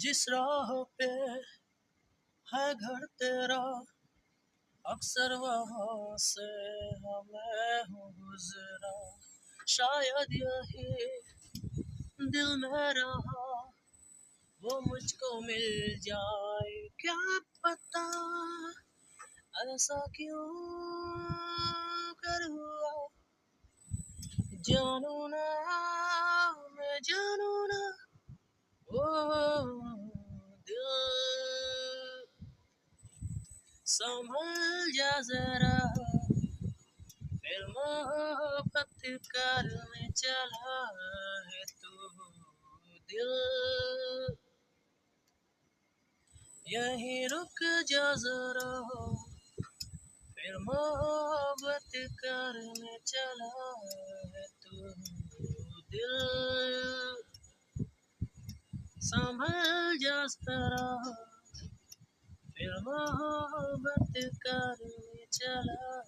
जिस राह पे है घर तेरा, अक्सर वहाँ से मैं हूँ गुजरा। शायद यही दिल में रहा वो मुझको मिल जाए, क्या पता ऐसा क्यों कर हुआ। जानू ना, मैं जानू ना, ओ दिल संभल जा जरा, फिर मोहब्बत करने चला है तू। दिल यहीं रुक जा जरा, फिर मोहब्बत करने चला है तू। दिल संभल जा जरा, फिर मोहब्बत करने चला